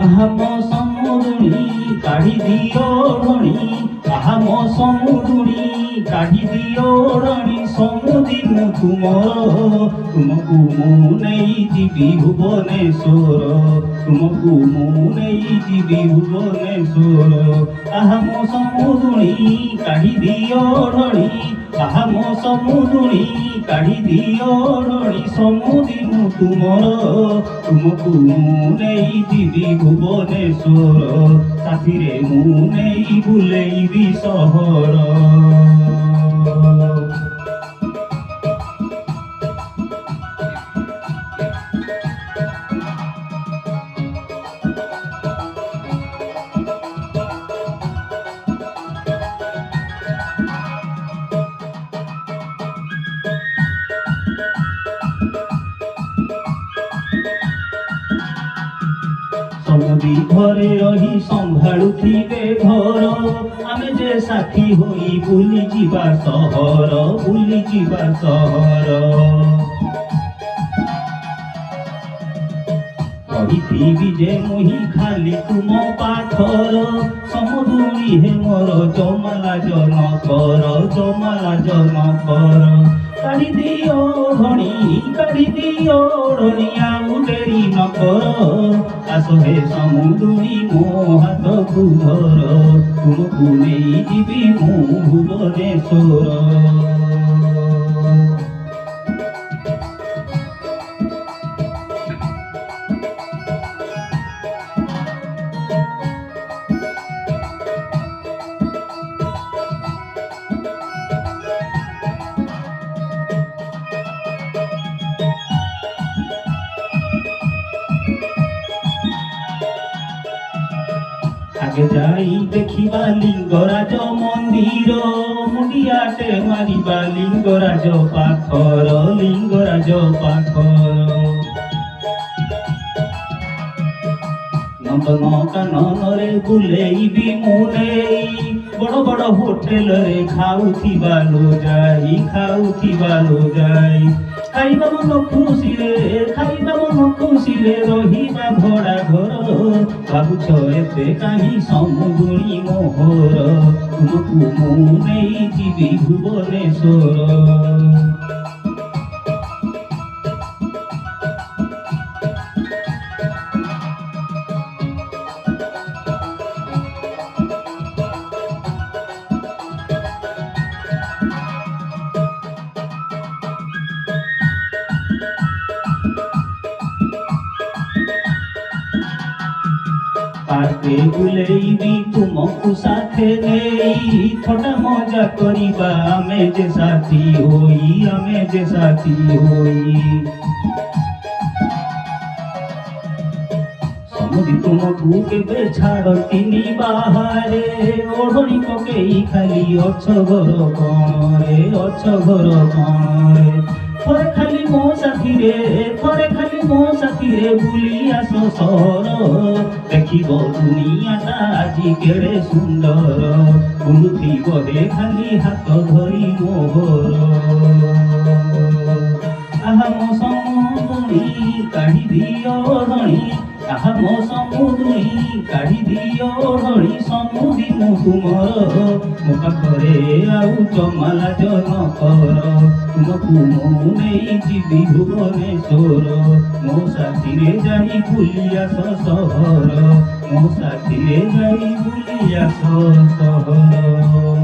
आहा मो समुदुणी काढ़ी दियो ओढ़णी आहा मो समुदुणी काढ़ी दियो ओढ़णी समुदी मु तुमको मु नहीं जीवी भुवनेश्वर तुमको मु नहीं जीवी भुवनेश्वर आहा मो समुदुणी काढ़ी दियो ओढ़णी आहा मो समुदुणी काढ़ी दियो ओढ़णी समुदी मु तुमको मु नहीं जीवी भुवनेश्वर साथीरे मु नहीं बुलेइबी सहर समुदी घरे रही संभाळुथिबे घर आमे जे साथी होई बुली जीवा सहर बुली जीवा सहर कहिथिबी जे मुही खाली तुम पाखर समुदुणी हे मोर जमाला जन कर काढ़ी दियो ओढ़णी आउ डेरी न कर आस हे समुदुणी मो हाथ को धर तुमको नहीं जीवी मु भुवनेश्वर आगे जाई देखिबा लिंगराज मंदिर मुंडियाटे मारिबा लिंगराज पाखर नंदन कानन रे बुलेइबी मुने बड़ बड़ होटेल रे खाउथिबा लो जाई खाइबा मन खुशी रे रहिबा भड़ा घर भाବୁଛ एते काहि समुदुणी मोहर तुमको मु नहीं जीवी भुवनेश्वर पार्के बुलेइबी तुमको साथे नेई थोड़ा मजा करिबा आमे जे साथी होई समुदी तुमको केबे छाड़तिनी बाहारे ओढ़णी पकेई खाली अछ घर कणरे थोड़े खाली मो साथी रे बुली आस सहर देखिबो दुनियाटा आजी केड़े सुंदर बुलुथिबो हे खाली हाथ धरी मोहर आहा मो समुदुणी काढ़ी दियो ओढ़णी आहा मो समुदुणी काढ़ी दियो ओढ़णी समुदी मु तुमर मो पाखरे आउ जमाला जन कर तुमको मु नहीं जीवी भुवनेश्वर मो साथीरे जाई बुली आस सहर मो साथीरे जाई बुली आस सहर।